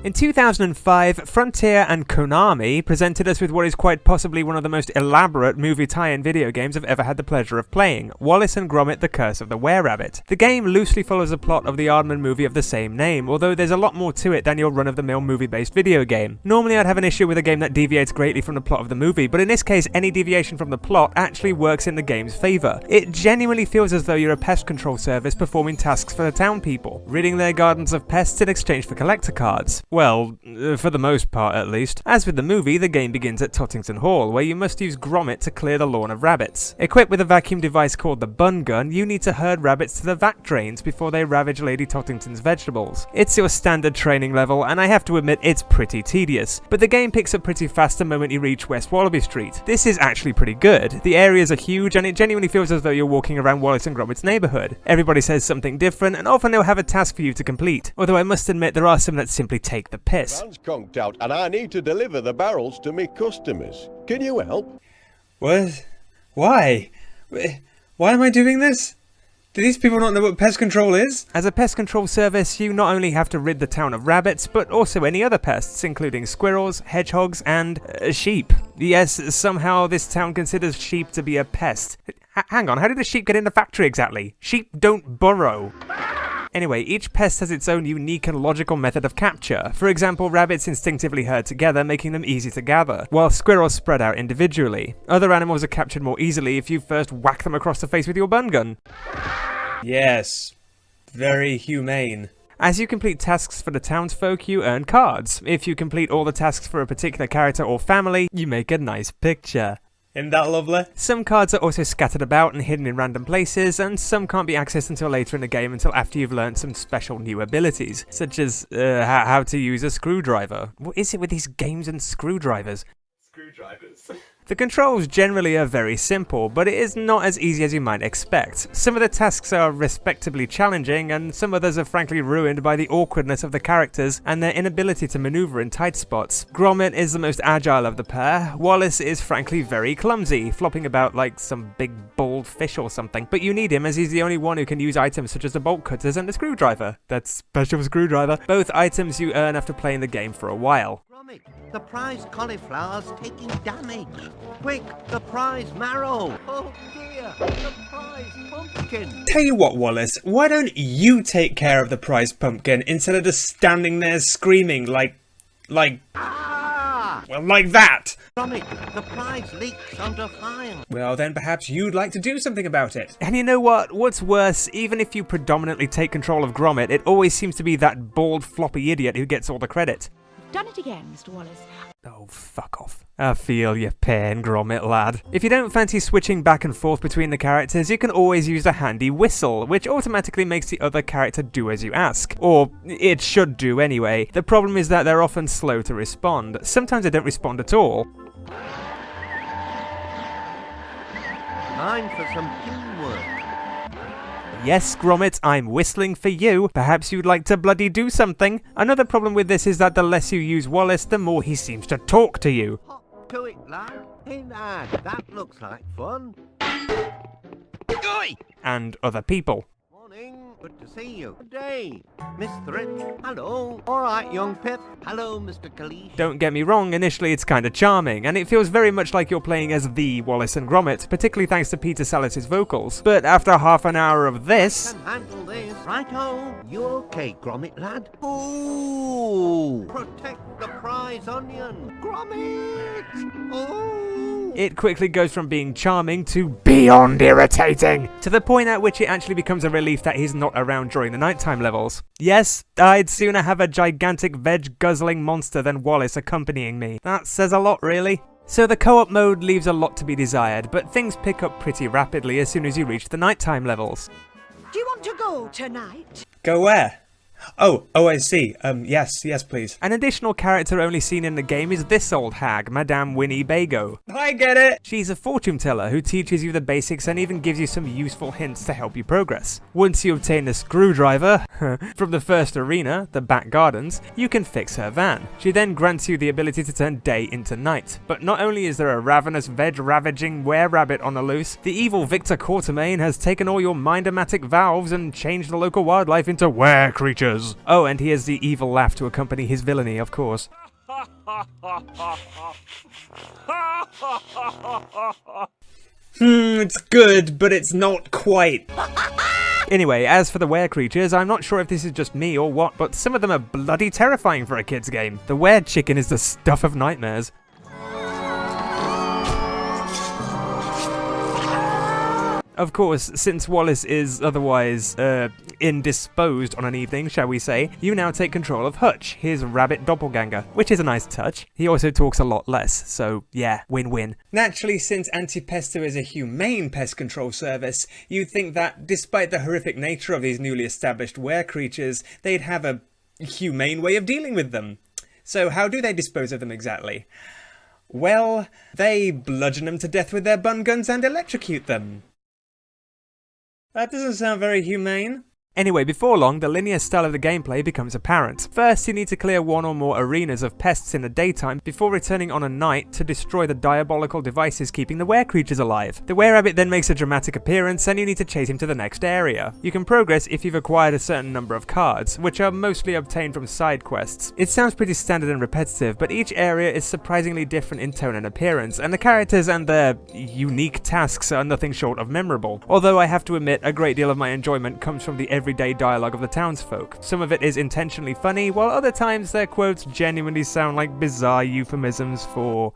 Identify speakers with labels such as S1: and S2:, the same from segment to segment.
S1: In 2005, Frontier and Konami presented us with what is quite possibly one of the most elaborate movie tie-in video games I've ever had the pleasure of playing, Wallace and Gromit: The Curse of the Were-Rabbit. The game loosely follows the plot of the Aardman movie of the same name, although there's a lot more to it than your run-of-the-mill movie-based video game. Normally I'd have an issue with a game that deviates greatly from the plot of the movie, but in this case any deviation from the plot actually works in the game's favour. It genuinely feels as though you're a pest control service performing tasks for the town people, ridding their gardens of pests in exchange for collector cards. Well, for the most part at least. As with the movie, the game begins at Tottington Hall, where you must use Gromit to clear the lawn of rabbits. Equipped with a vacuum device called the bun gun, you need to herd rabbits to the vat drains before they ravage Lady Tottington's vegetables. It's your standard training level, and I have to admit it's pretty tedious, but the game picks up pretty fast the moment you reach West Wallaby Street. This is actually pretty good. The areas are huge, and it genuinely feels as though you're walking around Wallace and Gromit's neighbourhood. Everybody says something different, and often they'll have a task for you to complete, although I must admit there are some that simply take the piss.
S2: Van's conked out and I need to deliver the barrels to me customers. Can you help?
S1: What? Why? Why am I doing this? Do these people not know what pest control is? As a pest control service, you not only have to rid the town of rabbits, but also any other pests, including squirrels, hedgehogs, and sheep. Yes, somehow this town considers sheep to be a pest. Hang on, how did the sheep get in the factory exactly? Sheep don't burrow. Anyway, each pest has its own unique and logical method of capture. For example, rabbits instinctively herd together, making them easy to gather, while squirrels spread out individually. Other animals are captured more easily if you first whack them across the face with your bun gun. Yes, very humane. As you complete tasks for the townsfolk, you earn cards. If you complete all the tasks for a particular character or family, you make a nice picture. Isn't that lovely? Some cards are also scattered about and hidden in random places, and some can't be accessed until later in the game until after you've learned some special new abilities, such as how to use a screwdriver. What is it with these games and screwdrivers? Screwdrivers. The controls generally are very simple, but it is not as easy as you might expect. Some of the tasks are respectably challenging, and some others are frankly ruined by the awkwardness of the characters and their inability to maneuver in tight spots. Gromit is the most agile of the pair. Wallace is frankly very clumsy, flopping about like some big bald fish or something, but you need him as he's the only one who can use items such as the bolt cutters and the screwdriver. That special screwdriver. Both items you earn after playing the game for a while.
S3: The prize cauliflower's taking damage. Quick, the prize marrow. Oh dear, the prize pumpkin.
S1: Tell you what, Wallace, why don't you take care of the prize pumpkin instead of just standing there screaming like that?
S3: Gromit, the prize leaks under fire.
S1: Well, then perhaps you'd like to do something about it. And you know what? What's worse, even if you predominantly take control of Gromit, it always seems to be that bald, floppy idiot who gets all the credit.
S4: Done it again, Mr. Wallace.
S1: Oh, fuck off. I feel your pain, Gromit lad. If you don't fancy switching back and forth between the characters, you can always use a handy whistle, which automatically makes the other character do as you ask. Or, it should do anyway. The problem is that they're often slow to respond. Sometimes they don't respond at all.
S3: Time for some teamwork.
S1: Yes, Gromit, I'm whistling for you. Perhaps you'd like to bloody do something. Another problem with this is that the less you use Wallace, the more he seems to talk to you.
S3: Hop to it, lad. Hey, lad, that looks like fun. Oi!
S1: And other people.
S3: Morning. Good to see you. Good day. Miss Thrift. Hello. All right, young Pip. Hello, Mr. Kalish.
S1: Don't get me wrong, initially it's kinda charming, and it feels very much like you're playing as the Wallace and Gromit, particularly thanks to Peter Sallis' vocals. But after half an hour of this...
S3: Can handle this. Righto. You okay, Gromit, lad? Ooh. Protect the prize onion. Gromit. Ooh.
S1: It quickly goes from being charming to beyond irritating, to the point at which it actually becomes a relief that he's not around during the nighttime levels. Yes, I'd sooner have a gigantic veg-guzzling monster than Wallace accompanying me. That says a lot, really. So the co-op mode leaves a lot to be desired, but things pick up pretty rapidly as soon as you reach the nighttime levels.
S4: Do you want to go tonight?
S1: Go where? Oh, I see. Yes, please. An additional character only seen in the game is this old hag, Madame Winnie Bago. I get it! She's a fortune teller who teaches you the basics and even gives you some useful hints to help you progress. Once you obtain the screwdriver from the first arena, the back gardens, you can fix her van. She then grants you the ability to turn day into night. But not only is there a ravenous veg-ravaging were-rabbit on the loose, the evil Victor Quatermain has taken all your mind-o-matic valves and changed the local wildlife into were creatures. creatures. Oh, and here's the evil laugh to accompany his villainy, of course. It's good, but it's not quite. Anyway, as for the were creatures, I'm not sure if this is just me or what, but some of them are bloody terrifying for a kid's game. The were chicken is the stuff of nightmares. Of course, since Wallace is otherwise, indisposed on an evening, shall we say, you now take control of Hutch, his rabbit doppelganger, which is a nice touch. He also talks a lot less, so yeah, win-win. Naturally, since Anti-Pesto is a humane pest control service, you'd think that, despite the horrific nature of these newly established were creatures, they'd have a humane way of dealing with them. So how do they dispose of them exactly? Well, they bludgeon them to death with their bun guns and electrocute them. That doesn't sound very humane. Anyway, before long, the linear style of the gameplay becomes apparent. First, you need to clear one or more arenas of pests in the daytime before returning on a night to destroy the diabolical devices keeping the were creatures alive. The were rabbit then makes a dramatic appearance and you need to chase him to the next area. You can progress if you've acquired a certain number of cards, which are mostly obtained from side quests. It sounds pretty standard and repetitive, but each area is surprisingly different in tone and appearance, and the characters and their unique tasks are nothing short of memorable. Although I have to admit, a great deal of my enjoyment comes from the everyday dialogue of the townsfolk. Some of it is intentionally funny, while other times their quotes genuinely sound like bizarre euphemisms for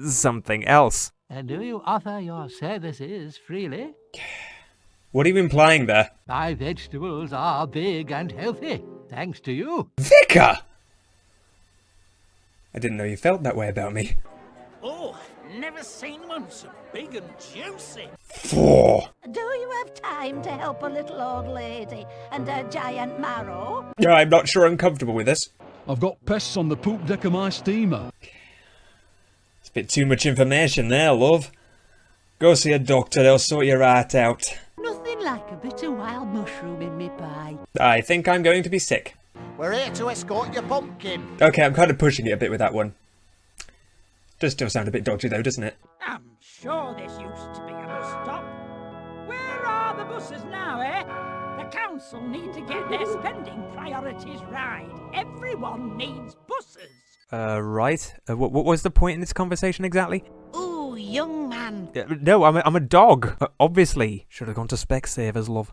S1: something else.
S5: Do you offer your services freely?
S1: What are you implying there?
S5: My vegetables are big and healthy, thanks to you.
S1: Vicar! I didn't know you felt that way about me.
S6: Oh, never seen one so big and juicy.
S1: Four.
S4: Do you have time to help a little old lady and a giant marrow?
S1: Yeah, I'm not sure I'm comfortable with this.
S7: I've got pests on the poop deck of my steamer.
S1: It's a bit too much information there, love. Go see a doctor, they'll sort your heart out.
S4: Nothing like a bit of wild mushroom in me pie.
S1: I think I'm going to be sick.
S3: We're here to escort your pumpkin.
S1: Okay, I'm kind of pushing it a bit with that one. Does still sound a bit dodgy though, doesn't it?
S6: I'm sure this used to be a bus stop. Where are the buses now, eh? The council need to get their spending priorities right. Everyone needs buses.
S1: Right. What was the point in this conversation exactly?
S4: Ooh, young man.
S1: No, I'm a dog. Obviously. Should have gone to Specsavers, love.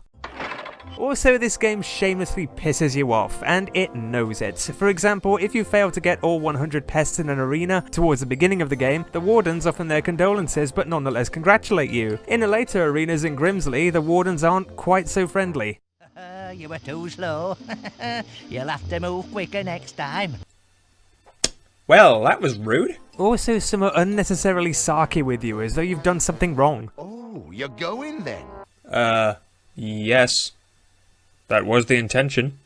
S1: Also, this game shamelessly pisses you off, and it knows it. For example, if you fail to get all 100 pests in an arena towards the beginning of the game, the wardens offer their condolences but nonetheless congratulate you. In the later arenas in Grimsley, the wardens aren't quite so friendly.
S5: You were too slow. You'll have to move quicker next time.
S1: Well, that was rude. Also, some are unnecessarily sarky with you, as though you've done something wrong.
S3: Oh, you're going then?
S1: Yes. That was the intention.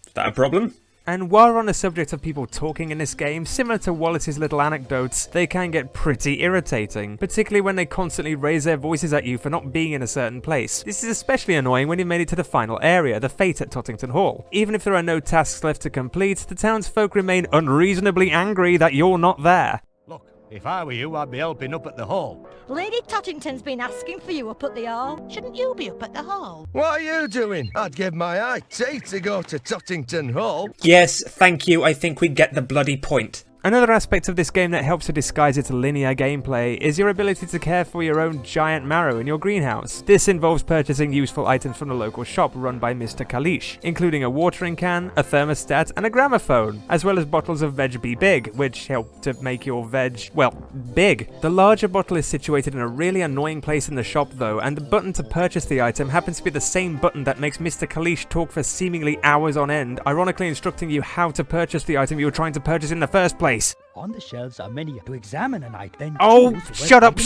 S1: Is that a problem? And while we're on the subject of people talking in this game, similar to Wallace's little anecdotes, they can get pretty irritating, particularly when they constantly raise their voices at you for not being in a certain place. This is especially annoying when you've made it to the final area, the fete at Tottington Hall. Even if there are no tasks left to complete, the townsfolk remain unreasonably angry that you're not there.
S3: Look, if I were you, I'd be helping up at the hall.
S4: Lady Tottington's been asking for you up at the hall. Shouldn't you be up at the hall?
S8: What are you doing? I'd give my IT to go to Tottington Hall.
S1: Yes, thank you, I think we get the bloody point. Another aspect of this game that helps to disguise its linear gameplay is your ability to care for your own giant marrow in your greenhouse. This involves purchasing useful items from the local shop run by Mr. Kalish, including a watering can, a thermostat, and a gramophone, as well as bottles of Veg Be Big, which help to make your veg, well, big. The larger bottle is situated in a really annoying place in the shop though, and the button to purchase the item happens to be the same button that makes Mr. Kalish talk for seemingly hours on end, ironically instructing you how to purchase the item you were trying to purchase in the first place.
S9: On the shelves are many to examine, and I then
S1: Oh, shut up!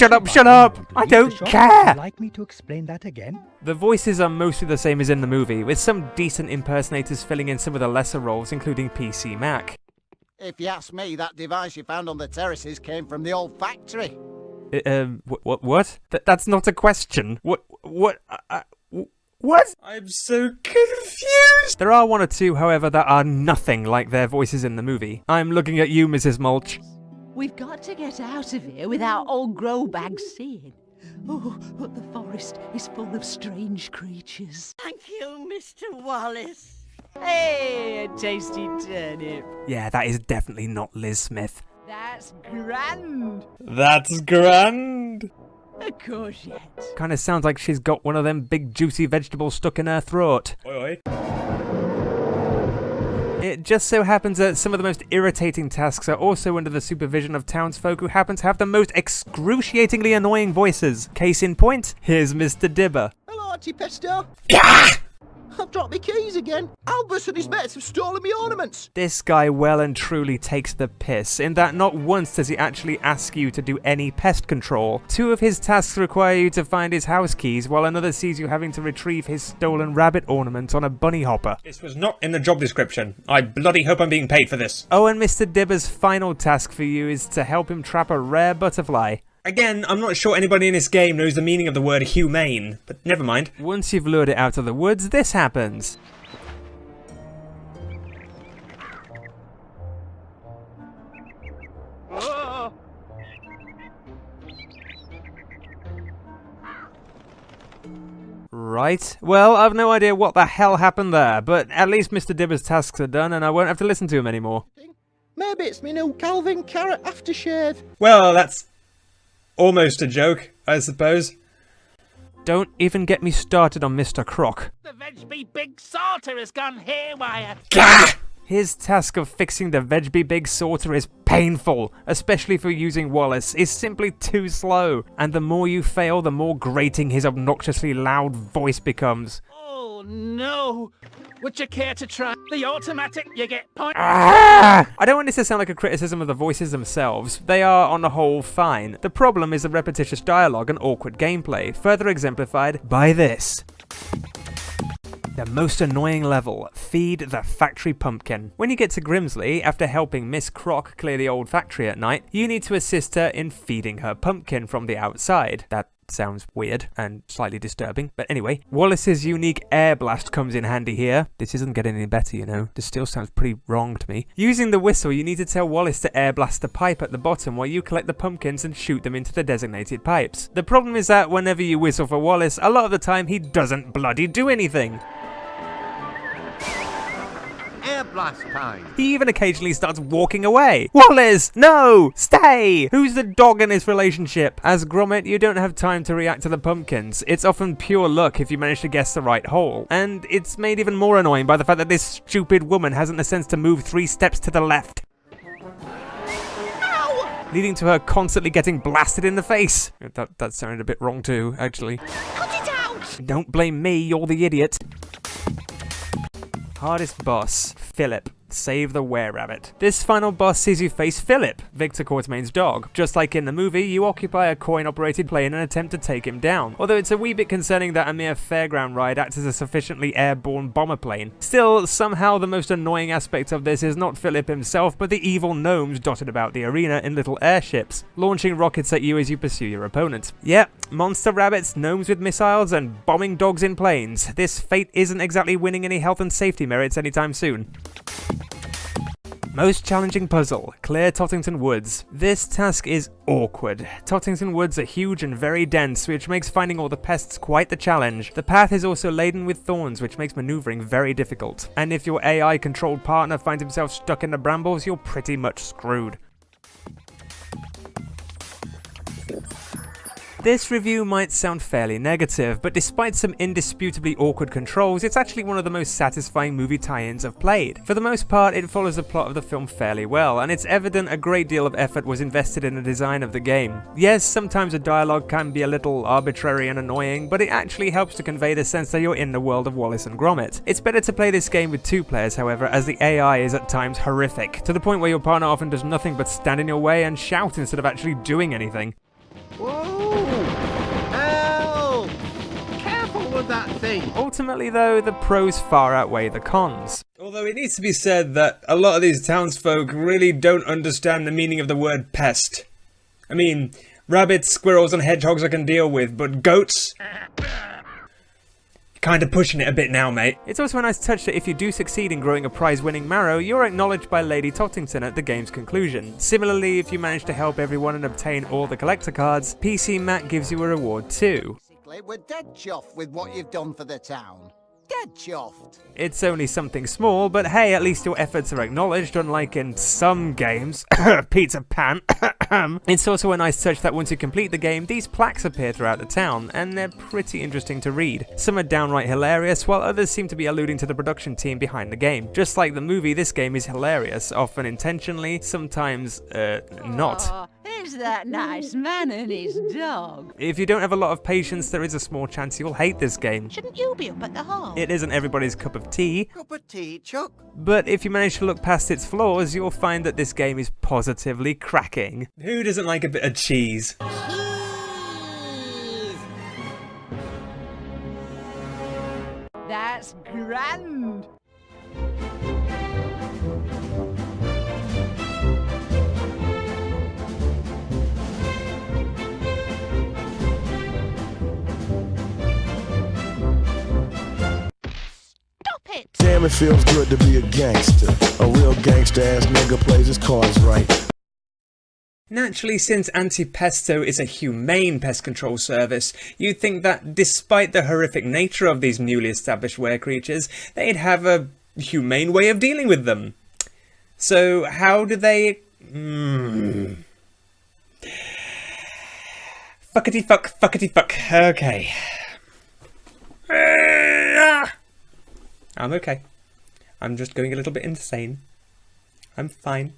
S1: I don't care!
S9: Would you like me to explain that again?
S1: The voices are mostly the same as in the movie, with some decent impersonators filling in some of the lesser roles, including PC Mac.
S3: If you ask me, that device you found on the terraces came from the old factory.
S1: What? That's not a question. What? What? I'm so confused! There are one or two, however, that are nothing like their voices in the movie. I'm looking at you, Mrs. Mulch.
S4: We've got to get out of here without old Growbag seeing. Oh, but the forest is full of strange creatures.
S6: Thank you, Mr. Wallace.
S4: Hey, a tasty turnip.
S1: Yeah, that is definitely not Liz Smith.
S4: That's grand.
S1: That's grand!
S4: A courgette.
S1: Kinda sounds like she's got one of them big juicy vegetables stuck in her throat. Oi, oi. It just so happens that some of the most irritating tasks are also under the supervision of townsfolk who happen to have the most excruciatingly annoying voices. Case in point, here's Mr. Dibber.
S3: Hello, Anti-Pesto. I've dropped my keys again. Albus and his mates have stolen me ornaments.
S1: This guy well and truly takes the piss, in that not once does he actually ask you to do any pest control. 2 of his tasks require you to find his house keys, while another sees you having to retrieve his stolen rabbit ornament on a bunny hopper.
S10: This was not in the job description. I bloody hope I'm being paid for this.
S1: Oh, and Mr. Dibber's final task for you is to help him trap a rare butterfly.
S10: Again, I'm not sure anybody in this game knows the meaning of the word humane, but never mind.
S1: Once you've lured it out of the woods, this happens. Right, well, I've no idea what the hell happened there, but at least Mr. Dibber's tasks are done and I won't have to listen to him anymore.
S3: Maybe it's me new Calvin Carrot aftershave.
S10: Well, that's almost a joke, I suppose.
S1: Don't even get me started on Mr. Croc.
S5: The Veg Big Sorter has gone haywire.
S10: Gah!
S1: His task of fixing the Veg Big Sorter is painful, especially for using Wallace. It's simply too slow, and the more you fail, the more grating his obnoxiously loud voice becomes.
S5: Oh no! Would you care to try the automatic? You get point.
S1: I don't want this to sound like a criticism of the voices themselves. They are, on the whole, fine. The problem is the repetitious dialogue and awkward gameplay, further exemplified by this. The most annoying level, feed the factory pumpkin. When you get to Grimsley, after helping Miss Croc clear the old factory at night, you need to assist her in feeding her pumpkin from the outside. That sounds weird and slightly disturbing, but anyway. Wallace's unique air blast comes in handy here. This isn't getting any better, you know. This still sounds pretty wrong to me. Using the whistle, you need to tell Wallace to air blast the pipe at the bottom while you collect the pumpkins and shoot them into the designated pipes. The problem is that whenever you whistle for Wallace, a lot of the time he doesn't bloody do anything.
S3: Air blast time.
S1: He even occasionally starts walking away. Wallace, no, stay! Who's the dog in this relationship? As Gromit, you don't have time to react to the pumpkins. It's often pure luck if you manage to guess the right hole. And it's made even more annoying by the fact that this stupid woman hasn't the sense to move 3 steps to the left. Ow! Leading to her constantly getting blasted in the face. That sounded a bit wrong too, actually.
S4: Cut it out!
S1: Don't blame me, you're the idiot. Hardest boss, Philip. Save the were-rabbit. This final boss sees you face Philip, Victor Quartermain's dog. Just like in the movie, you occupy a coin-operated plane and attempt to take him down. Although it's a wee bit concerning that a mere fairground ride acts as a sufficiently airborne bomber plane. Still, somehow the most annoying aspect of this is not Philip himself, but the evil gnomes dotted about the arena in little airships, launching rockets at you as you pursue your opponent. Yep, monster rabbits, gnomes with missiles, and bombing dogs in planes. This fate isn't exactly winning any health and safety merits anytime soon. Most challenging puzzle, clear Tottington Woods. This task is awkward. Tottington Woods are huge and very dense, which makes finding all the pests quite the challenge. The path is also laden with thorns, which makes maneuvering very difficult. And if your AI-controlled partner finds himself stuck in the brambles, you're pretty much screwed. This review might sound fairly negative, but despite some indisputably awkward controls, it's actually one of the most satisfying movie tie-ins I've played. For the most part, it follows the plot of the film fairly well, and it's evident a great deal of effort was invested in the design of the game. Yes, sometimes the dialogue can be a little arbitrary and annoying, but it actually helps to convey the sense that you're in the world of Wallace and Gromit. It's better to play this game with 2 players, however, as the AI is at times horrific, to the point where your partner often does nothing but stand in your way and shout instead of actually doing anything.
S3: Whoa! Help! Careful with that thing!
S1: Ultimately though, the pros far outweigh the cons.
S10: Although it needs to be said that a lot of these townsfolk really don't understand the meaning of the word pest. I mean, rabbits, squirrels and hedgehogs I can deal with, but goats? Kinda pushing it a bit now, mate.
S1: It's also a nice touch that if you do succeed in growing a prize-winning marrow, you're acknowledged by Lady Tottington at the game's conclusion. Similarly, if you manage to help everyone and obtain all the collector cards, PC Matt gives you a reward too.
S11: We're dead chuffed with what you've done for the town.
S3: dead chuffed.
S1: It's only something small, but hey, at least your efforts are acknowledged, unlike in some games. Pizza Pan. It's also a nice touch that once you complete the game, these plaques appear throughout the town, and they're pretty interesting to read. Some are downright hilarious, while others seem to be alluding to the production team behind the game. Just like the movie, this game is hilarious, often intentionally, sometimes, not.
S4: Aw, is that nice man and his dog?
S1: If you don't have a lot of patience, there is a small chance you'll hate this game.
S4: Shouldn't you be up at the hall?
S1: It isn't everybody's cup of tea,
S3: Cup of tea, Chuck.
S1: but if you manage to look past its flaws, you'll find that this game is positively cracking.
S10: Who doesn't like a bit of cheese?
S4: That's grand. Stop it!
S11: Damn, it feels good to be a gangster. A real gangster-ass nigga plays his cards right.
S10: Naturally, since Anti-Pesto is a humane pest control service, you'd think that despite the horrific nature of these newly established were-creatures, they'd have a humane way of dealing with them. So how do they... Fuckity fuck, fuckity fuck. Okay. I'm okay. I'm just going a little bit insane. I'm fine.